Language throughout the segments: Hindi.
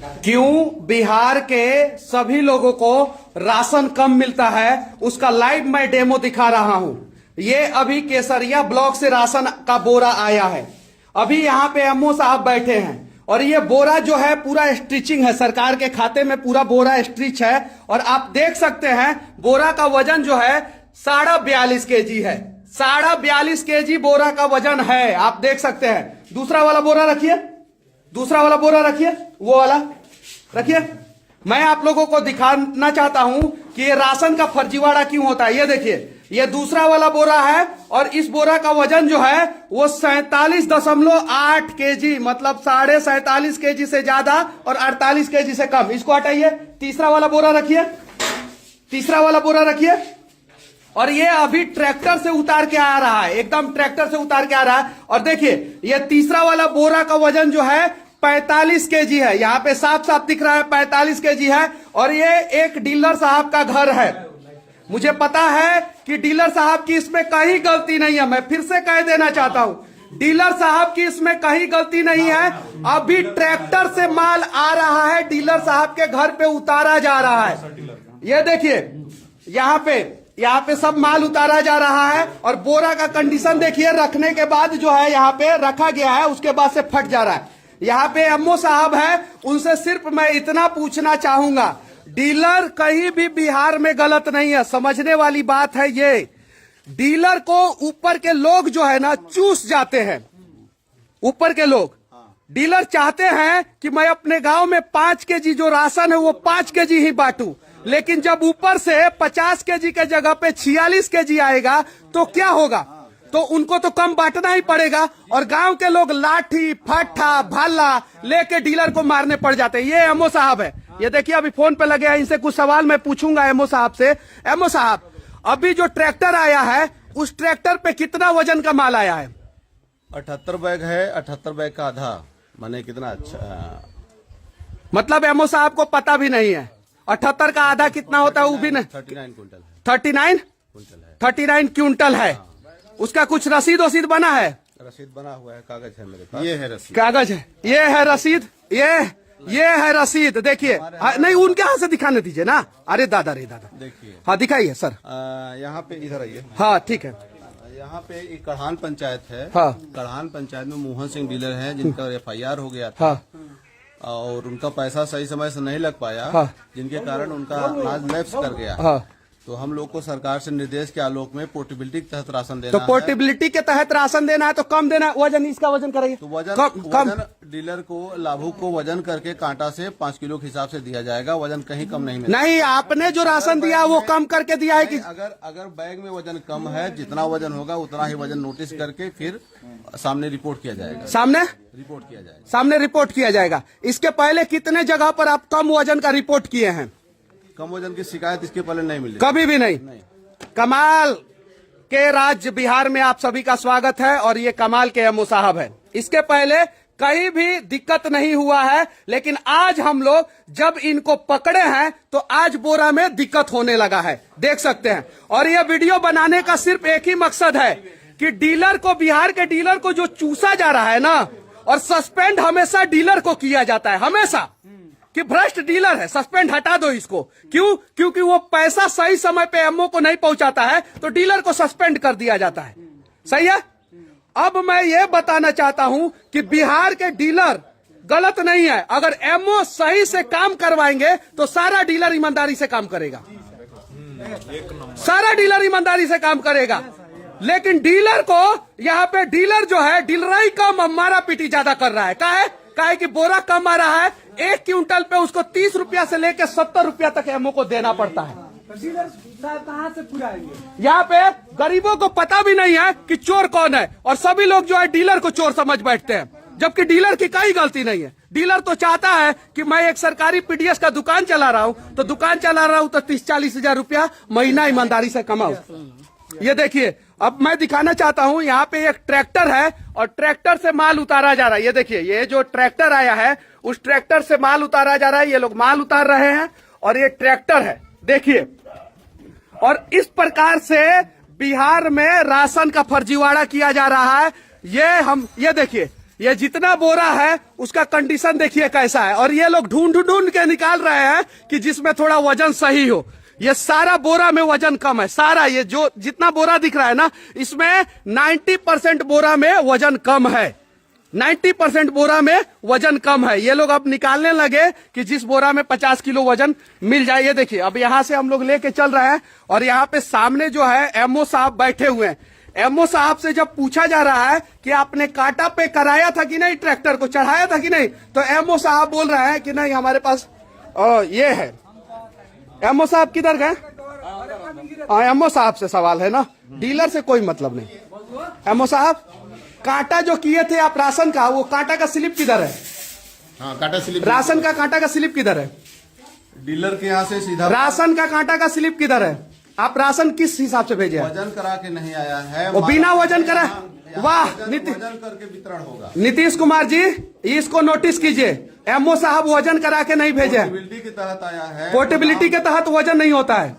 क्यों बिहार के सभी लोगों को राशन कम मिलता है, उसका लाइव मैं डेमो दिखा रहा हूं। ये अभी केसरिया ब्लॉक से राशन का बोरा आया है। अभी यहां पे एमओ साहब बैठे हैं और ये बोरा जो है पूरा स्टिचिंग है, सरकार के खाते में पूरा बोरा स्टिच है। और आप देख सकते हैं बोरा का वजन जो है 42.5 kg है। 42.5 kg बोरा का वजन है, आप देख सकते हैं। दूसरा वाला बोरा रखिए, दूसरा वाला बोरा रखिए, वो वाला रखिए। मैं आप लोगों को दिखाना चाहता हूं कि ये राशन का फर्जीवाड़ा क्यों होता है। ये देखिए, ये दूसरा वाला बोरा है और इस बोरा का वजन जो है वो 47.8 kg, मतलब 47.5 kg से ज्यादा और 48 kg से कम। इसको हटाइए, तीसरा वाला बोरा रखिए, तीसरा वाला बोरा रखिए। और ये अभी ट्रैक्टर से उतार के आ रहा है, एकदम ट्रैक्टर से उतार के आ रहा है। और देखिए ये तीसरा वाला बोरा का वजन जो है 45 kg है। यहां पे साफ साफ दिख रहा है 45 kg है। और ये एक डीलर साहब का घर है। मुझे पता है कि डीलर साहब की इसमें कहीं गलती नहीं है। मैं फिर से कह देना चाहता हूं, डीलर साहब की इसमें कहीं गलती नहीं है। अभी ट्रैक्टर से माल आ रहा है, डीलर साहब के घर पे उतारा जा रहा है। ये देखिए यहाँ पे सब माल उतारा जा रहा है। और बोरा का कंडीशन देखिए, रखने के बाद जो है यहाँ पे रखा गया है, उसके बाद से फट जा रहा है। यहाँ पे एमओ साहब है, उनसे सिर्फ मैं इतना पूछना चाहूंगा, डीलर कहीं भी बिहार में गलत नहीं है। समझने वाली बात है ये, डीलर को ऊपर के लोग जो है ना चूस जाते हैं। ऊपर के लोग, डीलर चाहते हैं कि मैं अपने गांव में 5 kg जो राशन है वो 5 kg ही बांटूं, लेकिन जब ऊपर से 50 kg के जगह पे 46 kg आएगा तो क्या होगा? तो उनको तो कम बांटना ही पड़ेगा। और गांव के लोग लाठी फट्टा भाला लेके डीलर को मारने पड़ जाते हैं। ये एमओ साहब है, ये देखिए अभी फोन पे लगे हैं। इनसे कुछ सवाल मैं पूछूंगा एमओ साहब से। एमओ साहब, अभी जो ट्रैक्टर आया है उस ट्रैक्टर पे कितना वजन का माल आया है? 78 बैग है, 78 बैग का आधा। माने कितना अच्छा, मतलब एमओ साहब को पता भी नहीं है 78 का आधा कितना होता है वो भी नहीं। 39 क्विंटल 39 क्विंटल है। उसका कुछ रसीद वसीद बना है? रसीद बना हुआ है, कागज है मेरे पास। ये है रसीद, कागज है, ये है रसीद, ये है रसीद। देखिए नहीं, उनके हाथ से दिखाने दीजिए ना। अरे दादा रे दादा, देखिए। हाँ दिखाइए सर। यहाँ पे इधर आइए। हाँ ठीक है। यहाँ पे एक कढ़ान पंचायत है। हाँ। कढ़ान पंचायत में मोहन सिंह डीलर है, जिनका FIR हो गया था। हाँ। और उनका पैसा सही समय से नहीं लग पाया। हाँ। जिनके कारण उनका अनाज लैप्स कर गया। हाँ। तो हम लोग को सरकार से निर्देश के आलोक में पोर्टेबिलिटी के तहत राशन देना तो है। पोर्टेबिलिटी के तहत राशन देना है तो कम देना है। वजन, इसका वजन कराइए। तो वजन कम डीलर को, लाभुक को वजन करके कांटा से 5 किलो के हिसाब से दिया जाएगा। वजन कहीं कम नहीं मिलेगा। नहीं, आपने जो राशन दिया वो कम करके दिया है कि अगर बैग में वजन कम है, जितना वजन होगा उतना ही वजन नोटिस करके फिर सामने रिपोर्ट किया जाएगा। सामने रिपोर्ट किया जाएगा। इसके पहले कितने जगह पर आप कम वजन का रिपोर्ट किए हैं? कम वजन की शिकायत इसके पहले नहीं मिली, कभी भी नहीं। कमाल के राज्य बिहार में आप सभी का स्वागत है। और ये कमाल के एमओ साहब है। इसके पहले कहीं भी दिक्कत नहीं हुआ है, लेकिन आज हम लोग जब इनको पकड़े हैं तो आज बोरा में दिक्कत होने लगा है, देख सकते हैं। और ये वीडियो बनाने का सिर्फ एक ही मकसद है कि डीलर को, बिहार के डीलर को जो चूसा जा रहा है ना, और सस्पेंड हमेशा डीलर को किया जाता है, हमेशा, कि भ्रष्ट डीलर है, सस्पेंड हटा दो इसको। क्यों? क्योंकि वो पैसा सही समय पे एमओ को नहीं पहुंचाता है तो डीलर को सस्पेंड कर दिया जाता है। सही है। अब मैं ये बताना चाहता हूं कि बिहार के डीलर गलत नहीं है। अगर एमओ सही से काम करवाएंगे तो सारा डीलर ईमानदारी से काम करेगा, सारा डीलर ईमानदारी से काम करेगा। लेकिन डीलर को, यहाँ पे डीलर जो है डीलराई कम, मारा पीटी ज्यादा कर रहा है। काहे कि बोरा कम आ रहा है। 1 क्विंटल पे उसको 30 रुपया से लेकर 70 रुपया तक एमओ को देना पड़ता है। कहाँ से पुराएंगे? यहाँ पे गरीबों को पता भी नहीं है कि चोर कौन है, और सभी लोग जो है डीलर को चोर समझ बैठते हैं, जबकि डीलर की कोई गलती नहीं है। डीलर तो चाहता है कि मैं एक सरकारी पीडीएस का दुकान चला रहा हूँ, तो दुकान चला रहा हूँ तो 30-40 हजार रुपया महीना ईमानदारी से कमाऊं। ये देखिए, अब मैं दिखाना चाहता हूं, यहाँ पे एक ट्रैक्टर है और ट्रैक्टर से माल उतारा जा रहा है। ये देखिए, ये जो ट्रैक्टर आया है उस ट्रैक्टर से माल उतारा जा रहा है। ये लोग माल उतार रहे हैं और ये ट्रैक्टर है, देखिए। और इस प्रकार से बिहार में राशन का फर्जीवाड़ा किया जा रहा है। ये देखिए, ये जितना बोरा है उसका कंडीशन देखिए कैसा है, और ये लोग ढूंढ ढूंढ के निकाल रहे हैं कि जिसमें थोड़ा वजन सही हो। ये सारा बोरा में वजन कम है, सारा ये जो जितना बोरा दिख रहा है ना, इसमें 90% बोरा में वजन कम है, 90% बोरा में वजन कम है। ये लोग अब निकालने लगे कि जिस बोरा में 50 किलो वजन मिल जाए। ये देखिए अब यहां से हम लोग लेके चल रहे हैं, और यहाँ पे सामने जो है एमओ साहब बैठे हुए हैं। एमओ साहब से जब पूछा जा रहा है कि आपने कांटा पे कराया था कि नहीं, ट्रैक्टर को चढ़ाया था कि नहीं, तो एमओ साहब बोल रहे हैं कि नहीं हमारे पास ये है। एमओ साहब किधर गए? एमओ साहब से सवाल है ना, डीलर से कोई मतलब नहीं। एमओ साहब, कांटा जो किए थे आप राशन का, वो कांटा का स्लिप किधर है? हाँ, कांटा स्लिप। राशन का कांटा का स्लिप किधर है? डीलर के यहाँ से सीधा राशन का कांटा का स्लिप किधर है? आप राशन किस हिसाब से भेजे हैं? वजन करा के नहीं आया है, वो बिना वजन करा। वाह, वजन करके वितरण होगा। नीतीश कुमार जी, इसको नोटिस कीजिए। एमओ साहब वजन करा के नहीं भेजे, पोर्टेबिलिटी के तहत आया है। पोर्टेबिलिटी के तहत वजन नहीं होता है।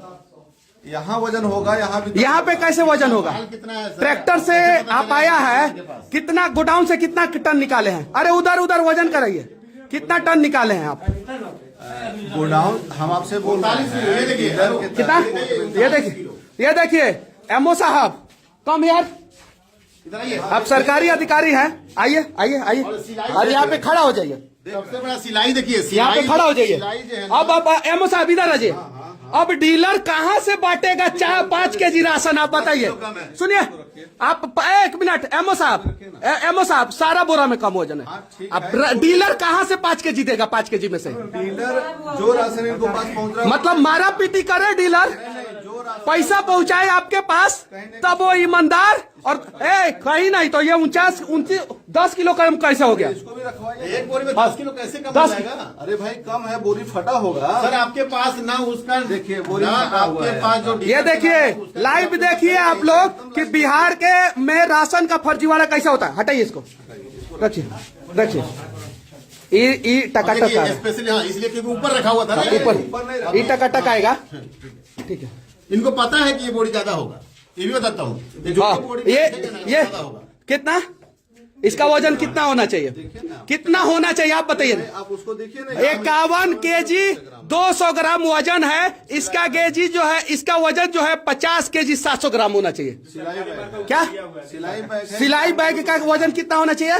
यहाँ वजन होगा, यहाँ पे कैसे वजन होगा? कितना है सर? ट्रैक्टर से आप आया है, कितना गोडाउन से कितना टन निकाले हैं? अरे उधर उधर वजन कराइए, कितना टन निकाले हैं आप? गोडाउन हम आपसे बोल रहे हैं कितना? ये देखिए एमओ साहब, कम यार, आप सरकारी अधिकारी हैं, आइए आइए आइए, अरे यहाँ पे खड़ा हो जाइए, सबसे बड़ा सिलाई देखिए, यहाँ पे खड़ा हो जाइए। सिलाई जो है ना, अब एमओ साहब इधर आ जाइए। अब डीलर कहाँ से बांटेगा 4-5 केजी राशन, आप बताइए। सुनिए आप, एक मिनट एमओ साहब, सारा बोरा में कम वजन है। अब डीलर कहाँ से 5 केजी देगा? 5 केजी में से डीलर जो राशन इनको पास पहुंच रहा है, मतलब मारा पीटी करे डीलर, पैसा पहुंचाए आपके पास, तब वो ईमानदार। और कहीं नहीं तो ये 10 किलो कम कैसे हो गया? इसको भी रखवाइए। एक बोरी में 10 किलो कैसे कम हो जाएगा? अरे भाई कम है, बोरी फटा होगा। सर आपके पास ना उसका देखिए बोरी ना फटा हुआ आपके है। पास जो ये देखिए लाइव देखिए आप लोग कि बिहार के में राशन का फर्जीवाड़ा कैसा होता है। हटाइए इसको, रखिए रखिए। टका स्पेशली, हाँ, इसलिए क्योंकि ऊपर रखा हुआ था ना, ऊपर ई टका आएगा, ठीक है। इनको पता है कि ये बोरी ज्यादा होगा, ये भी बताता हूँ। ये कितना, इसका वजन कितना होना चाहिए? कितना होना चाहिए आप बताइए। आप उसको देखिए ना, 51 केजी 200 ग्राम वजन है इसका। केजी जो है इसका वजन जो है 50 केजी 700 ग्राम होना चाहिए। क्या सिलाई बैग का वजन कितना होना चाहिए?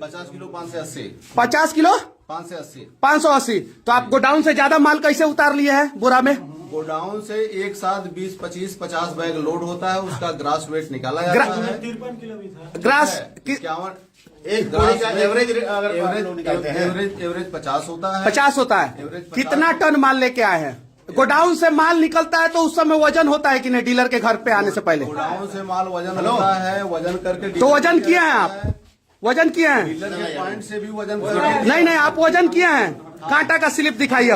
50 किलो 5 से 80। 50 किलो 5 से 80। 580। तो आप गोडाउन से ज्यादा माल कैसे उतार लिए हैं बोरा में? गोडाउन से एक साथ 20, 25, 50 बैग लोड होता है, उसका ग्रास वेट निकाला जाता है। ग्रास 51 एक बोरी का एवरेज अगर निकालते हैं, एवरेज 50 होता है। 50 होता है। कितना टन माल लेके आए हैं? गोडाउन से माल निकलता है तो उस समय वजन होता है कि नहीं? डीलर के घर पे आने से पहले गोडाउन से माल वजन होता है, वजन करके तो वजन किए हैं आप? वजन किए हैं? डीलर के पॉइंट से भी वजन करके नहीं आप वजन किए हैं? कांटा का स्लिप दिखाइए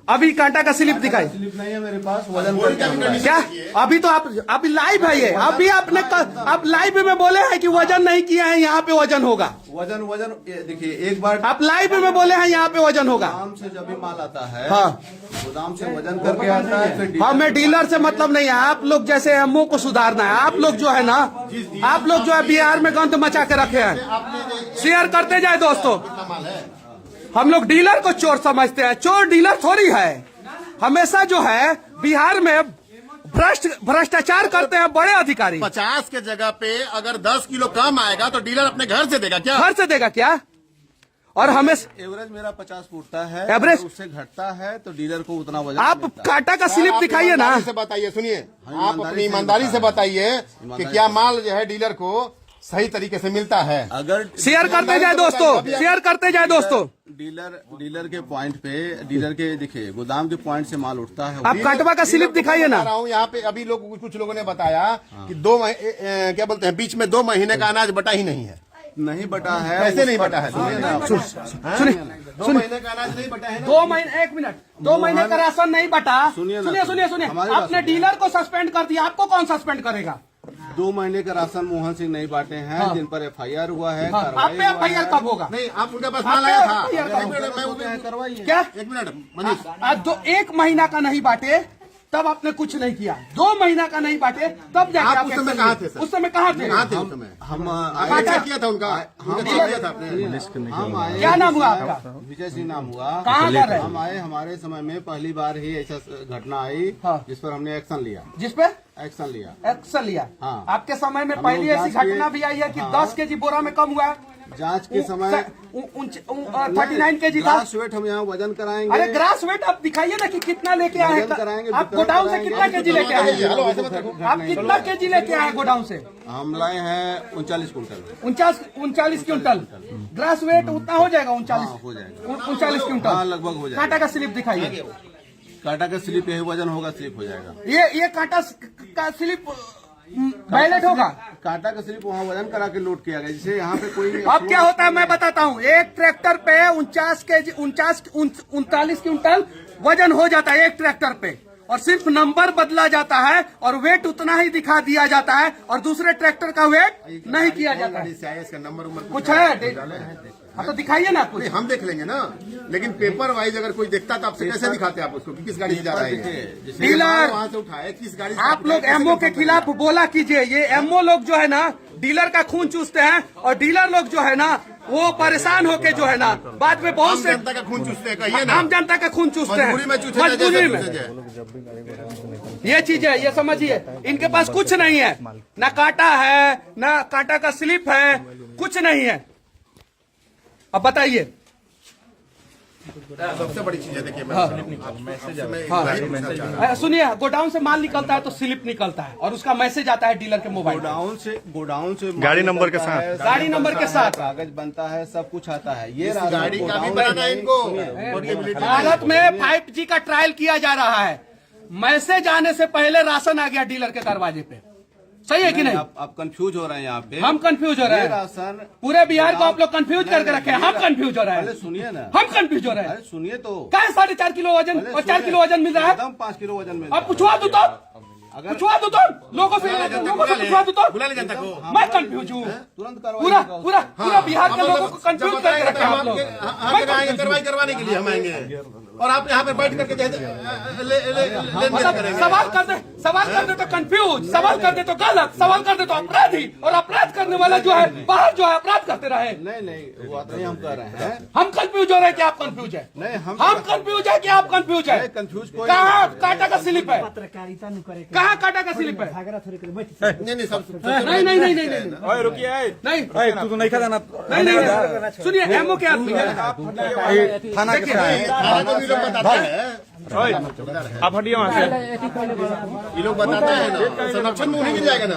अभी कांटा का स्लिप दिखाइए। स्लिप नहीं है मेरे पास, वजन करके क्या अभी तो आप अभी लाइव है ये, अभी आपने आप लाइव में बोले हैं कि वजन नहीं किया है, यहाँ पे वजन होगा। वजन देखिए, एक बार आप लाइव में बोले हैं यहाँ पे वजन होगा। गोदाम से जब भी माल आता है, हाँ, गोदाम से वजन करके आता है, फिर हमें डीलर से मतलब नहीं है। आप लोग जैसे एमओ को सुधारना है। आप लोग जो है ना, आप लोग जो है बिहार में गंद मचा के रखे हैं। शेयर करते जाए दोस्तों। हम लोग डीलर को चोर समझते हैं, चोर डीलर थोड़ी है। हमेशा जो है बिहार में भ्रष्टाचार करते हैं बड़े अधिकारी। 50 के जगह पे अगर 10 किलो कम आएगा तो डीलर अपने घर से देगा क्या? घर से देगा क्या? और हमें एवरेज मेरा 50 फूटता है, एवरेज अगर उससे घटता है तो डीलर को उतना वजन आप मिलता है। कांटा का स्लिप दिखाइए ना। से बताइए, सुनिए, आप अपनी ईमानदारी से बताइए कि क्या माल जो है डीलर को सही तरीके से मिलता है। अगर शेयर करते जाए दोस्तों, शेयर करते जाए दोस्तों। डीलर के पॉइंट पे, डीलर के देखिए गोदाम के पॉइंट से माल उठता है। आप काटवा का स्लिप दिखाइए ना। यहाँ पे अभी कुछ लोगों ने बताया कि क्या बोलते हैं, बीच में 2 महीने का अनाज बटा ही नहीं है। नहीं बटा है। कैसे नहीं बटा है? सुनिए 2 महीने का अनाज नहीं बटा है ना? 2 महीने, 1 मिनट, 2 महीने का राशन नहीं बटा। सुनिए सुनिए आपने डीलर को सस्पेंड कर दिया, आपको कौन सस्पेंड करेगा? 2 महीने का राशन मोहन सिंह नहीं बांटे हैं। हाँ। जिन पर FIR हुआ है, आप पे FIR कब होगा? नहीं, आप उनके पास माल आया था, करवाइए क्या? 1 मिनट मनीष, 1 महीना का नहीं बांटे तब आपने कुछ नहीं किया, 2 महीना का नहीं बांटे, तब जाके आप उस समय कहाँ थे सर? उस समय कहाँ थे? कहाँ थे उस समय? हम आपने क्या किया था उनका? क्या किया था आपने? हम आए, क्या नाम हुआ आपका? विजय सिंह नाम हुआ। कहाँ कर रहे हम आए, हमारे समय में पहली बार ही ऐसा घटना आई, हाँ। जिस पर हमने एक्शन लिया। जिस पे एक्शन लिया। एक्शन लिया? हाँ। आपके समय में हम पहली लोग ऐसी जांच किए। घटना भी आई है कि हाँ। 10 केजी बोरा में कम हुआ है? जांच के समय 39 केजी था। ग्रास वेट हम यहाँ वजन कराएंगे। अरे ग्रास वेट आप दिखाइए ना कि कितना लेके आए वजन कराएंगे, हैं। आप वितरण गोडाउन से कराएंगे। कितना केजी लेके आए हैं? हेलो, ऐसे मत रखो। आप कितना केजी लेके आए गोडाउन से? हम लाए हैं 39 कुंटल। 39 क्विंटल। ग्रास वेट उतना हो जाएगा? 39 हाँ, हो जाएगा। 39 हाँ, क्विंटल लगभग हो जाएगा। कांटा का स्लिप दिखाइए। कांटा का स्लिप यही वजन होगा, स्लिप हो जाएगा। ये कांटा का स्लिप वैलिड होगा? कांटा का स्लिप वहाँ वजन करा के लोड किया गया, जिसे यहाँ पे कोई अब क्या होता है मैं बताता हूँ। एक ट्रैक्टर पे 39 क्विंटल वजन हो जाता है एक ट्रैक्टर पे, और सिर्फ नंबर बदला जाता है और वेट उतना ही दिखा दिया जाता है, और दूसरे ट्रैक्टर का वेट नहीं किया जाता है। CIS का नंबर उम्र कुछ है? हाँ तो दिखाइए ना कुछ। नहीं, हम देख लेंगे ना, लेकिन पेपर वाइज अगर कोई देखता तो आपसे कैसे दिखाते आप उसको कि किस गाड़ी से जा रहा है? डीलर वहाँ से उठाए, किस गाड़ी से आप लोग एमओ के खिलाफ बोला कीजिए। ये एमओ लोग जो है ना डीलर का खून चूसते हैं, और डीलर लोग जो है ना वो परेशान होके जो है ना बाद में बहुत आम से जनता का खून चूसते हैं, कहिए ना। आम जनता का खून चूसते हैं मजबूरी में चूसे मजबूरी में। जैसे ये चीज है, ये समझिए। इनके पास कुछ नहीं है, ना कांटा है ना कांटा का स्लिप है, कुछ नहीं है। अब बताइए। सबसे बड़ी चीज है, देखिए सुनिए, गोडाउन से माल निकलता है तो स्लिप निकलता है, और उसका मैसेज आता है डीलर के मोबाइल पे। गोडाउन से गाड़ी नंबर के साथ गाड़ी नंबर के साथ कागज बनता है, सब कुछ आता है। ये गाड़ी का भी बनाना है इनको। भारत में 5G का ट्रायल किया जा रहा है। मैसेज आने से पहले राशन आ गया डीलर के दरवाजे पे। सही है कि नहीं? आप कंफ्यूज हो रहे हैं यहाँ पे। हम कंफ्यूज हो रहे ये हैं। राशन पूरे बिहार को आप लोग कंफ्यूज करके रखे हैं। हम कंफ्यूज हो रहे पहले हैं। सुनिए ना, हम कंफ्यूज हो रहे हैं। अरे सुनिए तो। क्या है 4.5 किलो वजन और 4 किलो वजन मिल रहा है? 5 किलो वजन में। अब पूछवा दो तो, पूछवा दो तो लोगों से पूछवा दो तो। बुला ले जनता को। मैं कंफ्यूज हूँ। तुरंत पूरा बिहार के लोगों को कंफ्यूज करके रखे हैं आप लोग। कार्रवाई करवाने के लिए हम आएंगे, और आप यहाँ पे बैठ करके सवाल कर दे तो कंफ्यूज, सवाल कर दे तो गलत, सवाल कर दे तो अपराधी, और अपराध करने वाला जो है बाहर जो है अपराध करते रहे। नहीं वो नहीं हम कर रहे हैं। हम कंफ्यूज हो रहे हैं कि आप कंफ्यूज है? नहीं हम कंफ्यूज है कि आप कंफ्यूज है? कंफ्यूज कोई कहाँ कांटा का स्लिप है? पत्रकारिता नु करे कहाँ कांटा का स्लिप है? झगड़ा थोड़ी करे बैठ नहीं सब नहीं रुकिए नहीं तू तो नहीं खाता ना नहीं सुनिए, एमओ के आदमी है। थाना के थाना भी लोग बताते हैं, आप हटिए वहाँ से। ये लोग बताते हैं ना, संरक्षण में उन्हीं गिर जाएगा ना।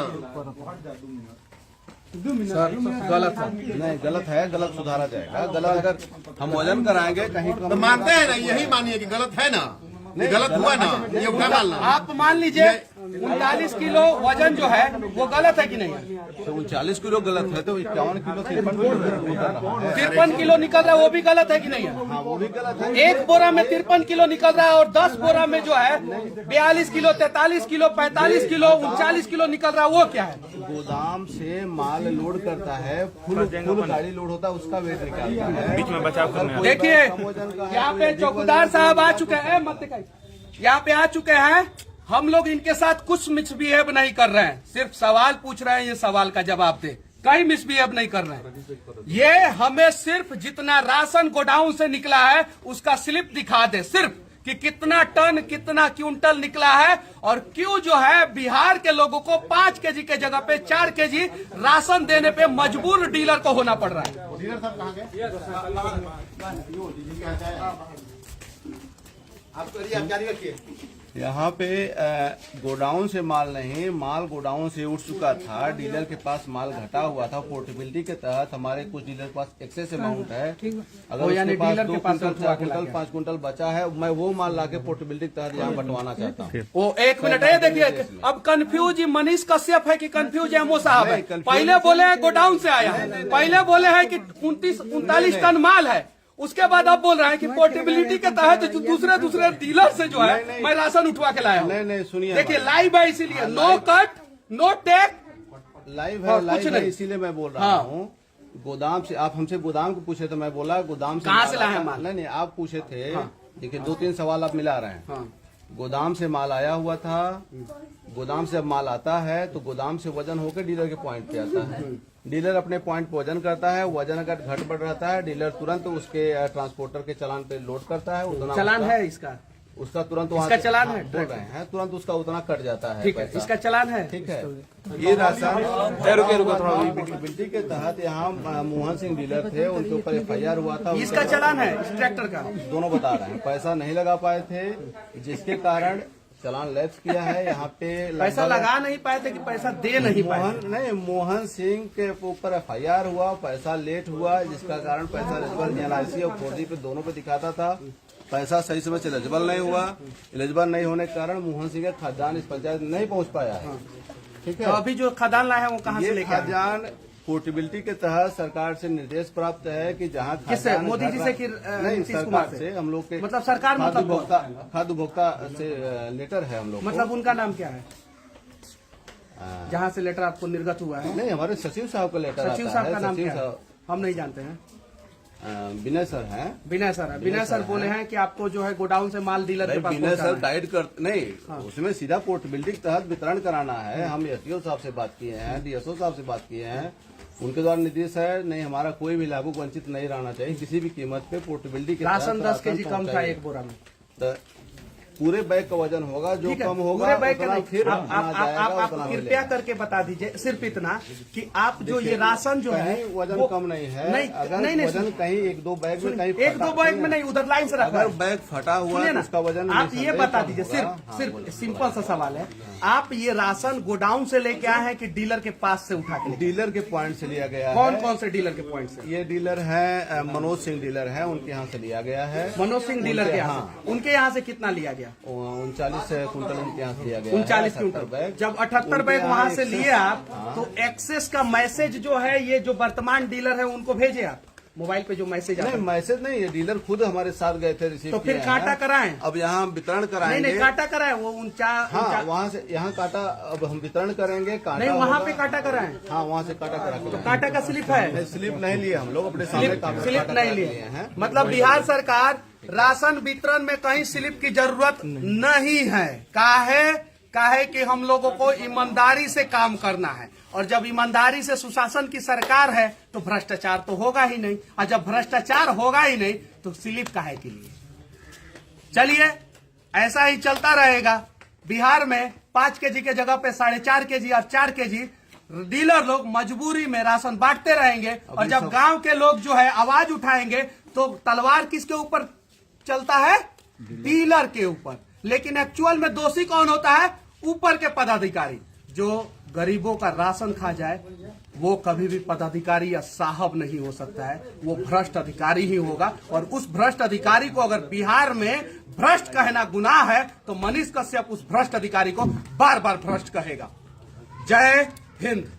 गलत है। नहीं गलत है, गलत सुधारा जाएगा। गलत अगर हम वजन कराएंगे कहीं तो मानते हैं ना, यही मानिए कि गलत है ना, ये गलत हुआ ना, ये उठा मानना। आप मान लीजिए 39 किलो वजन जो है वो गलत है कि नहीं? तो 39 किलो गलत है, तो 51 किलो 53 किलो निकल रहा है, वो भी गलत है कि नहीं है? हाँ वो भी गलत है। एक बोरा में 53 किलो निकल रहा है, और 10 बोरा में जो है 42 किलो, 43 किलो, 45 किलो, 39 किलो निकल रहा है, वो क्या है? गोदाम से माल लोड करता है, फुल गाड़ी लोड होता है, उसका वेट निकालता है। बीच में बचाव करने देखिए यहाँ पे चौकीदार साहब आ चुके हैं, मत दिखाइए, यहाँ पे आ चुके हैं। हम लोग इनके साथ कुछ मिसबिहेव नहीं कर रहे हैं, सिर्फ सवाल पूछ रहे हैं, ये सवाल का जवाब दे। कहीं मिसबिहेव नहीं कर रहे हैं। ये हमें सिर्फ जितना राशन गोडाउन से निकला है उसका स्लिप दिखा दे, सिर्फ कि कितना टन कितना क्विंटल निकला है, और क्यों जो है बिहार के लोगों को 5 केजी के जगह पे 4 केजी राशन देने पे मजबूर डीलर को होना पड़ रहा है। डीलर साहब कहाँ गए? आप करिए, आप जारी रखिए। यहाँ पे गोडाउन से माल नहीं, माल गोडाउन से उठ चुका था, डीलर के पास माल घटा हुआ था। पोर्टेबिलिटी के तहत हमारे कुछ डीलर के पास एक्सेस अमाउंट है, अगर उसके पास 2 कुंटल 4 कुंटल 5 कुंटल बचा है, मैं वो माल लाके पोर्टेबिलिटी के तहत यहाँ बंटवाना चाहता हूँ। वो 1 मिनट है, देखिए अब कंफ्यूज मनीष कश्यप है कि कंफ्यूज एमओ साहब है। पहले बोले हैं गोडाउन से आया है, पहले बोले हैं कि 39 टन माल है, उसके बाद आप बोल रहे हैं कि पोर्टेबिलिटी के तहत जो दूसरे डीलर से जो है मैं राशन उठवा के लाया हूं। नहीं सुनिए, देखिए लाइव है, इसीलिए no cut no take live हाँ, है, कुछ लाइव है, नहीं। इसीलिए मैं बोल रहा हाँ। हूँ। गोदाम से आप हमसे गोदाम को पूछे तो मैं बोला गोदाम से कहाँ से लाए हैं माल? नहीं आप पूछे थे। देखिए 2-3 सवाल आप मिला रहे हैं। हाँ। गोदाम से माल आया हुआ था, गोदाम से अब माल आता है तो गोदाम से वजन होकर डीलर के पॉइंट पे आता है। डीलर अपने पॉइंट पे वजन करता है, वजन अगर घट बढ़ रहता है डीलर तुरंत उसके ट्रांसपोर्टर के चालान पे लोड करता है। उतना चालान है इसका, उसका तुरंत वहाँ इसका से- चालान हाँ, है? बोल रहे हैं तुरंत उसका उतना कट जाता है ठीक है, पैसा। इसका चालान है। ठीक है। ये राशन रुके थोड़ा बिल्टी के तहत यहाँ मोहन सिंह डीलर थे, उनके ऊपर FIR हुआ था। इसका चालान है इस ट्रैक्टर का। दोनों बता रहे हैं पैसा नहीं लगा पाए थे, जिसके कारण चालान लैप्स किया है। यहाँ पे पैसा लगा नहीं पाए थे कि पैसा दे नहीं पाए? मोहन सिंह के ऊपर FIR हुआ, पैसा लेट हुआ, जिसका कारण पैसा एलिजिबल LIC और 4G पे दोनों पे दिखाता था। पैसा सही समय से एलिजिबल नहीं हुआ। एलिजिबल नहीं होने के कारण मोहन सिंह का खजान इस पंचायत में नहीं पहुंच पाया है। ठीक तो है। अभी जो खदान लाए हैं वो कहाँ से ये लेके आए? खजान पोर्टेबिलिटी के तहत सरकार से निर्देश प्राप्त है कि जहाँ किससे? खजान मोदी जी घर- से कि नहीं, नीतीश कुमार सरकार से? से हम लोग के मतलब सरकार खाद्य मतलब उपभोक्ता से लेटर है हम लोग को। मतलब उनका नाम क्या है जहाँ से लेटर आपको निर्गत हुआ है? नहीं, हमारे सचिव साहब का लेटर सचिव आता साहब है। का नाम सचिव क्या है? साहब हम नहीं जानते हैं। विनय सर हैं। विनय सर है। विनय सर बोले हैं कि आपको जो है गोडाउन से माल डीलर के पास विनय सर पहुंचाना है। गाइड कर नहीं, उसमें सीधा पोर्टेबिलिटी के तहत वितरण कराना है। हम SDO साहब से बात किए हैं, DSO साहब से बात किए हैं, उनके द्वारा निर्देश है नहीं हमारा कोई भी लाभुक वंचित नहीं रहना चाहिए किसी भी कीमत पे पोर्टेबिलिटी के राशन तहत 10 केजी कम था पहुंचाइए। एक बोरा में। तो पूरे बैग का वजन होगा, जो ठीक है, कम होगा पूरे बैग का उतना नहीं। फिर आप अपना जाएगा, आप उतना कृपया मिलेगा। करके बता दीजिए सिर्फ इतना कि आप जो ये राशन जो है कहीं वजन वो- कम नहीं है। नहीं, अगर नहीं, वजन कहीं एक दो बैग में कहीं एक दो बैग में नहीं, उधर लाइन से रखा अगर है। बैग फटा हुआ सुनिए है तो ना, उसका वजन आप ये निसंदेह बता कम दीजिए होगा। हाँ, सिर्फ बोलिए। सिंपल सा सवाल है, आप ये राशन गोडाउन से लेके आए हैं कि डीलर के पास से उठा के लेके? डीलर के पॉइंट से लिया गया कौन है। कौन से डीलर के पॉइंट से? ये डीलर है मनोज सिंह डीलर है, उनके यहाँ से लिया गया है। मनोज सिंह डीलर के यहाँ हाँ। से। उनके यहाँ से कितना लिया गया? 39 कुंटल उनके यहाँ से लिया गया है। 39 78 क्विंटल। बैग। जब 78 उनके बैग यहाँ वहां से एक्सेस- लिए आप, हाँ। तो एक्सेस का मैसेज जो है ये जो वर्तमान डीलर है उनको भेजे आप मोबाइल पे जो मैसेज आता नहीं, है। मैसेज नहीं, ये डीलर खुद हमारे साथ गए थे, रिसीव तो फिर किए कांटा हैं। कराएं। अब यहाँ वितरण नहीं कराएंगे। नहीं, काटा कराए वो हाँ, वहाँ से यहाँ काटा अब हम वितरण करेंगे। काटा नहीं, वहाँ होगा। पे काटा कराएं। हाँ, वहाँ से काटा करा के काटा का स्लिप है? नहीं, स्लिप नहीं लिए हम लोग, अपने सामने काटा स्लिप करा नहीं के लिए हैं। मतलब बिहार सरकार राशन वितरण में कहीं स्लिप की जरूरत नहीं है। काहे कि हम लोगों को ईमानदारी से काम करना है, और जब ईमानदारी से सुशासन की सरकार है तो भ्रष्टाचार तो होगा ही नहीं, और जब भ्रष्टाचार होगा ही नहीं तो स्लिप काहे के लिए? चलिए, ऐसा ही चलता रहेगा। बिहार में 5 केजी के जगह पे 4.5 केजी और 4 केजी डीलर लोग मजबूरी में राशन बांटते रहेंगे, और जब गांव के लोग जो है आवाज उठाएंगे तो तलवार किसके ऊपर चलता है? डीलर के ऊपर। लेकिन एक्चुअल में दोषी कौन होता है? ऊपर के पदाधिकारी। जो गरीबों का राशन खा जाए वो कभी भी पदाधिकारी या साहब नहीं हो सकता है, वो भ्रष्ट अधिकारी ही होगा। और उस भ्रष्ट अधिकारी को अगर बिहार में भ्रष्ट कहना गुनाह है तो मनीष कश्यप उस भ्रष्ट अधिकारी को बार बार भ्रष्ट कहेगा। जय हिंद।